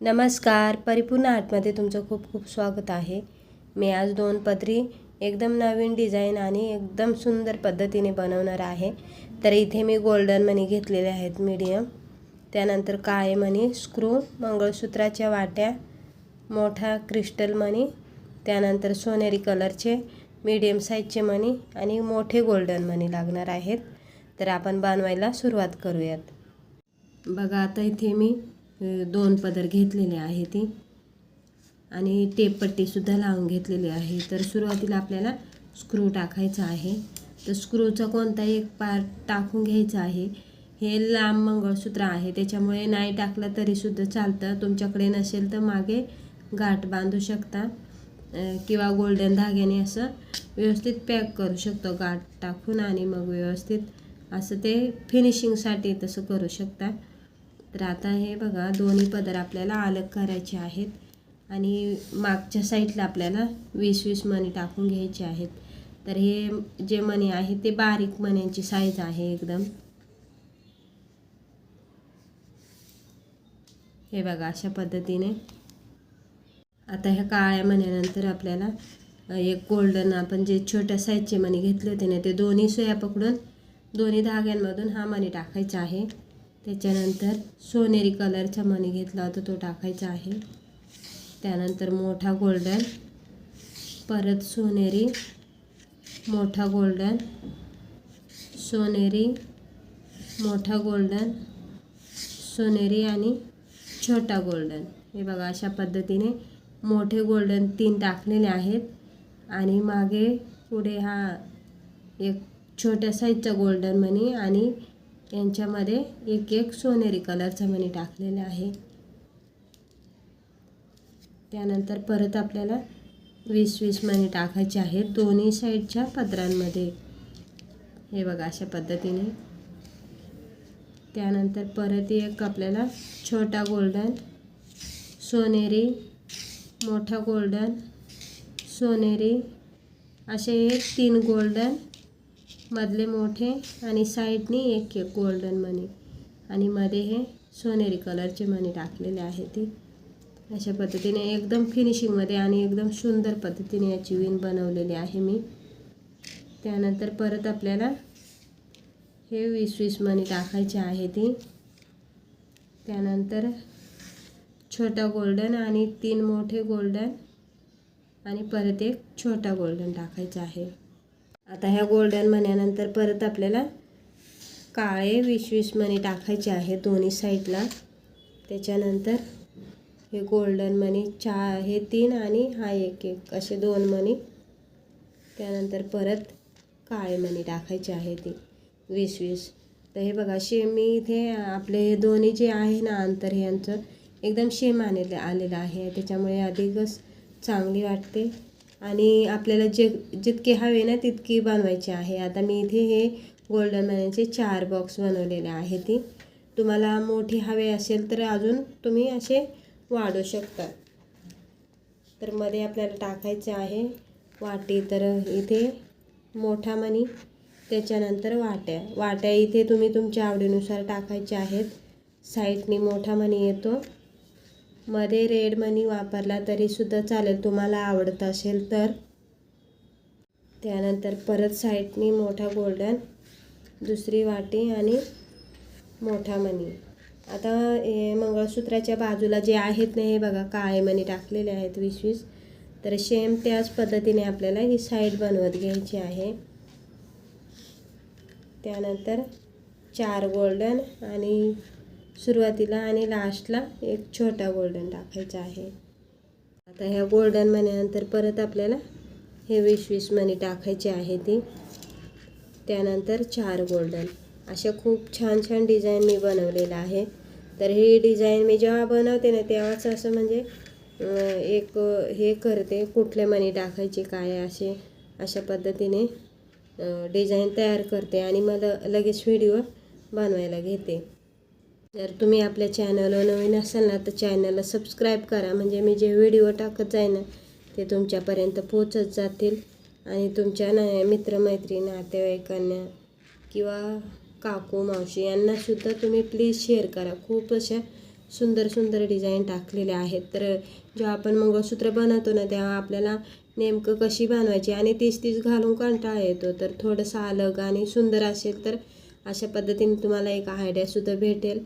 नमस्कार, परिपूर्ण आर्टमध्ये तुमचं खूप खूप स्वागत आहे. मी आज 2 पदरी एकदम नवीन डिझाईन आणि एकदम सुंदर पद्धतीने बनवणार आहे. तर इथे मी गोल्डन मणी घेतलेले आहेत मीडियम, त्यानंतर काळे मणी, स्क्रू, मंगळसूत्राच्या वाट्या, मोठा क्रिस्टल मणी, त्यानंतर सोनेरी कलरचे मीडियम साईजचे मणी आणि मोठे गोल्डन मणी लागणार आहेत. तर आपण बनवायला सुरुवात करूयात. बघा, आता इथे मी 2 पदर घेतलेले आहे ती आणि टेपपट्टीसुद्धा लावून घेतलेली आहे. तर सुरुवातीला आपल्याला स्क्रू टाकायचा आहे. तर स्क्रूचा कोणताही एक पार्ट टाकून घ्यायचा आहे. हे लांब मंगळसूत्र आहे, त्याच्यामुळे नाही टाकलं तरीसुद्धा चालतं. तुमच्याकडे नसेल तर मागे गाठ बांधू शकता किंवा गोल्डन धाग्याने असं व्यवस्थित पॅक करू शकतो गाठ टाकून आणि मग व्यवस्थित असं ते फिनिशिंगसाठी तसं करू शकता. तर आता हे बघा, दोन्ही पदर आपल्याला अलग करायचे आहेत आणि मागच्या साईडला आपल्याला 20-20 मणी टाकून घ्यायचे आहेत. तर हे जे मणी आहे ते बारीक मण्यांची साईज आहे एकदम. हे बघा, अशा पद्धतीने. आता ह्या काळ्या मण्यानंतर आपल्याला एक गोल्डन, आपण जे छोट्या साईजचे मणी घेतले होते ना, ते दोन्ही सुया पकडून दोन्ही धाग्यांमधून हा मणी टाकायचा आहे. त्याच्यानंतर सोनेरी कलरचा मणी घेतला होता तो टाकायचा आहे. त्यानंतर मोठा गोल्डन, परत सोनेरी, मोठा गोल्डन, सोनेरी, मोठा गोल्डन, सोनेरी आणि छोटा गोल्डन. हे बघा, अशा पद्धतीने मोठे गोल्डन 3 टाकलेले आहेत आणि मागे पुढे हा एक छोट्या साईजचा गोल्डन मणी आणि यांच्यामध्ये एक सोनेरी कलरचा मणी टाकलेला आहे. त्यानंतर परत आपल्याला 20-20 मणी टाकायचे आहेत दोन्ही साईडच्या पदरांमध्ये. हे बघा, अशा पद्धतीने. त्यानंतर परत एक आपल्याला छोटा गोल्डन, सोनेरी, मोठा गोल्डन, सोनेरी, असे 3 गोल्डन, मधले मोठे आणि साईडनी एक गोल्डन मणी आणि मध्ये हे सोनेरी कलरचे मणी टाकलेले आहे. ती अशा पद्धतीने एकदम फिनिशिंगमध्ये आणि एकदम सुंदर पद्धतीने याची विण बनवलेली आहे मी. त्यानंतर परत आपल्याला हे 20-20 मणी टाकायचे आहे ती. त्यानंतर छोटा गोल्डन आणि 3 मोठे गोल्डन आणि परत एक छोटा गोल्डन टाकायचा आहे. आता ह्या गोल्डन मण्यानंतर परत आपल्याला काळे 20-20 मणी टाकायचे आहेत दोन्ही साईडला. त्याच्यानंतर हे गोल्डन मणी हे 3 आणि हा एक असे 2 मणी. त्यानंतर परत काळे मणी टाकायचे आहे ती 20-20. तर हे बघा, मी इथे आपले दोन्ही जे आहे ना अंतर, हे यांचं एकदम सेम आलेलं आहे, त्याच्यामुळे अधिकच चांगली वाटते आणि आपल्याला जितके हवे ना तितकी बनवायची आहे. आता मी इथे हे गोल्डन मण्यांचे 4 बॉक्स बनवलेले आहे. ती तुम्हाला मोठी हवे असेल तर अजून तुम्ही असे वाढवू शकता. तर मध्ये आपल्याला टाकायचे आहे वाटी. तर इथे मोठा मणी, त्याच्यानंतर वाट्या इथे तुम्ही तुमच्या आवडीनुसार टाकायचे आहेत. साईडनी मोठा मणी येतो, मध्ये रेड मणी वापरला तरीसुद्धा चालेल तुम्हाला आवडत असेल तर. त्यानंतर परत साईडनी मोठा गोल्डन, दुसरी वाटी आणि मोठा मणी. आता हे मंगळसूत्राच्या बाजूला जे आहेत ना, हे बघा काळे मणी टाकलेले आहेत 20-20. तर सेम त्याच पद्धतीने आपल्याला ही साईड बनवत घ्यायची आहे. त्यानंतर 4 गोल्डन आणि सुरुवातीला आणि लास्टला एक छोटा गोल्डन टाकायचा आहे. आता ह्या गोल्डन मण्यानंतर परत आपल्याला हे 20-20 मणी टाकायचे आहे ती. त्यानंतर 4 गोल्डन. अशा खूप छान छान डिझाईन मी बनवलेलं आहे. तर ही डिझाईन मी जेव्हा बनवते ना तेव्हाच असं म्हणजे एक हे करते, कुठले मणी टाकायचे काय अशा पद्धतीने डिझाईन तयार करते आणि मला लगेच व्हिडिओ बनवायला घेते. जर तुम्ही आपल्या चॅनलवर नवीन असाल ना तर चॅनलला सबस्क्राईब करा, म्हणजे मी जे व्हिडिओ टाकत जाईन ना ते तुमच्यापर्यंत पोचत जातील आणि तुमच्या मित्रमैत्रिणी, नातेवाईकांना किंवा काकू मावशी यांनासुद्धा तुम्ही प्लीज शेअर करा. खूप अशा सुंदर सुंदर डिझाईन टाकलेले आहेत. तर जेव्हा आपण मंगळसूत्र बनवतो ना तेव्हा आपल्याला नेमकं कशी बनवायची आणि तीच घालून कंटाळा येतो. तर थोडंसं अलग आणि सुंदर असेल तर अशा पद्धतीने तुम्हाला एक आयडियासुद्धा भेटेल.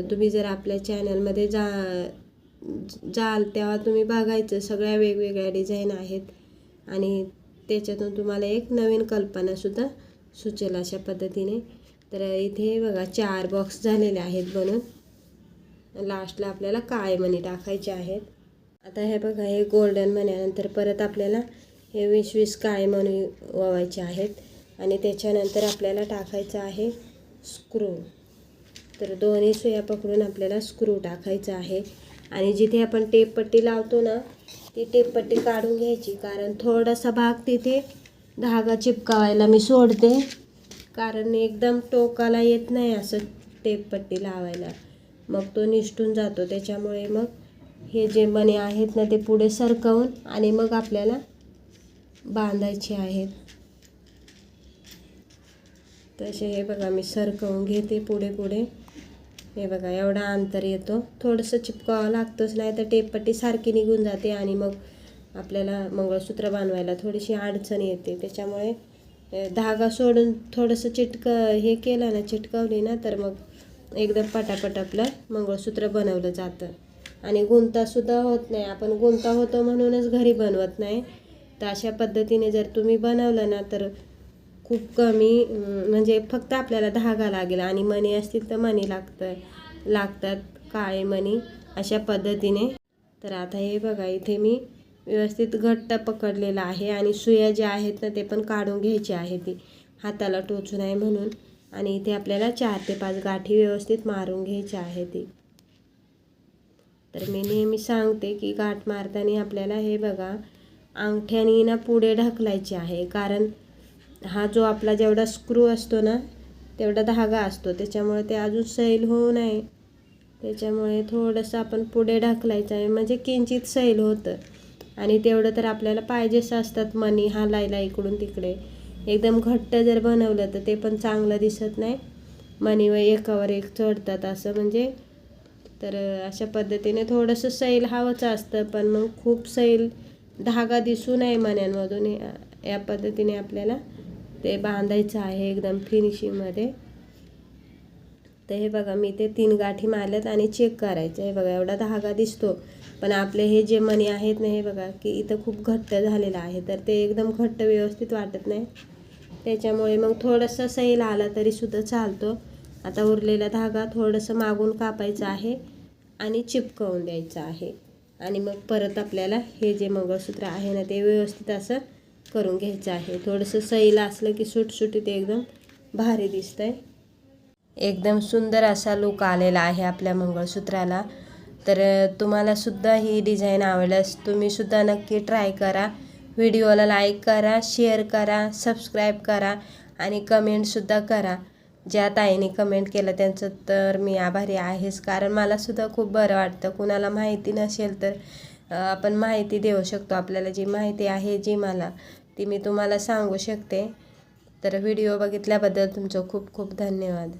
तुम्ही जर आपल्या चॅनलमध्ये जाल तेव्हा तुम्ही बघायचं, सगळ्या वेगवेगळ्या डिझाईन आहेत आणि त्याच्यातून तुम्हाला एक नवीन कल्पनासुद्धा सुचेल अशा पद्धतीने. तर इथे बघा 4 बॉक्स झालेले आहेत बनून. लास्टला आपल्याला काळे मणी टाकायचे आहेत. आता हे बघा, हे गोल्डन मण्यानंतर परत आपल्याला हे 20-20 काळे मणी ओवायचे आहेत आणि त्याच्यानंतर आपल्याला टाकायचं आहे स्क्रू. तर दोन्ही सुया पकडून आपल्याला स्क्रू टाकायचा आहे आणि जिथे आपण टेपपट्टी लावतो ना ती टेपपट्टी काढून घ्यायची, कारण थोडासा भाग तिथे धागा चिपकावायला मी सोडते, कारण एकदम टोकाला येत नाही असं टेपपट्टी लावायला, मग तो निसटून जातो. त्याच्यामुळे मग हे जे मणी आहेत ना ते पुढे सरकवून आणि मग आपल्याला बांधायचे आहेत. तसे हे बघा मी सरकवून घेते पुढे. हे बघा एवढा अंतर येतो. थोडंसं चिपकावं लागतंच, नाही तर टेपपट्टी सारखी निघून जाते आणि मग आपल्याला मंगळसूत्र बनवायला थोडीशी अडचण येते. त्याच्यामुळे धागा सोडून थोडंसं हे केलं ना, चिटकवली ना, तर मग एकदम पटापट आपलं मंगळसूत्र बनवलं जातं आणि गुंतासुद्धा होत नाही. आपण गुंता होतो म्हणूनच घरी बनवत नाही. तर अशा पद्धतीने जर तुम्ही बनवलं ना तर खूप कमी, म्हणजे फक्त आपल्याला धागा लागेल आणि मणी असतील तर मणी लागतात काळे मणी अशा पद्धतीने. तर आता हे बघा, इथे मी व्यवस्थित घट्ट पकडलेलं आहे आणि सुया ज्या आहेत ना ते पण काढून घ्यायची आहे, ती हाताला टोचू नये म्हणून. आणि इथे आपल्याला 4 ते 5 गाठी व्यवस्थित मारून घ्यायची आहे ती. तर मी नेहमी सांगते की गाठ मारताना आपल्याला हे बघा अंगठ्याने ना पुढे ढकलायचे आहे, कारण हा जो आपला जेवढा स्क्रू असतो ना तेवढा धागा असतो, त्याच्यामुळे ते अजून सैल होऊ नये. त्याच्यामुळे थोडंसं आपण पुढे ढकलायचं आहे, म्हणजे किंचित सैल होतं. आणि तेवढं तर आपल्याला पाहिजेच असतात मणी हालायला इकडून तिकडे. एकदम घट्ट जर बनवलं तर ते पण चांगलं दिसत नाही, मणी एकावर एक चढतात असं म्हणजे. तर अशा पद्धतीने थोडंसं सैल हवंच असतं, पण मग खूप सैल धागा दिसू नये मण्यांमधून. या पद्धतीने आपल्याला ते बांधायचं आहे एकदम फिनिशिंगमध्ये. तर हे बघा मी ते 3 गाठी मारल्यात आणि चेक करायचं. हे बघा एवढा धागा दिसतो, पण आपले हे जे मणी आहेत ना हे बघा की इथं खूप घट्ट झालेलं आहे, तर ते एकदम घट्ट व्यवस्थित वाटत नाही. त्याच्यामुळे मग थोडंसं सैल आला तरीसुद्धा चालतो. आता उरलेला धागा थोडंसं मागून कापायचं आहे आणि चिपकवून द्यायचं आहे आणि मग परत आपल्याला हे जे मंगळसूत्र आहे ना ते व्यवस्थित असं करून घ्यायचं आहे. थोडंसं सैल असलं की सुटसुटीत एकदम भारी दिसतंय. एकदम सुंदर असा लुक आलेला आहे आपल्या मंगळसूत्राला. तर तुम्हालासुद्धा ही डिझाईन आवडल्यास तुम्हीसुद्धा नक्की ट्राय करा. व्हिडिओला लाईक करा, शेअर करा, सबस्क्राईब करा आणि कमेंटसुद्धा करा. ज्या ताईने कमेंट केलं त्यांचं तर मी आभारी आहेच, कारण मलासुद्धा खूप बरं वाटतं. कुणाला माहिती नसेल तर आपण माहिती देऊ शकतो. आपल्याला जी माहिती आहे जी मला ती मी तुम्हाला सांगू शकते. तर व्हिडिओ बघितल्याबद्दल तुमचं खूप खूप धन्यवाद.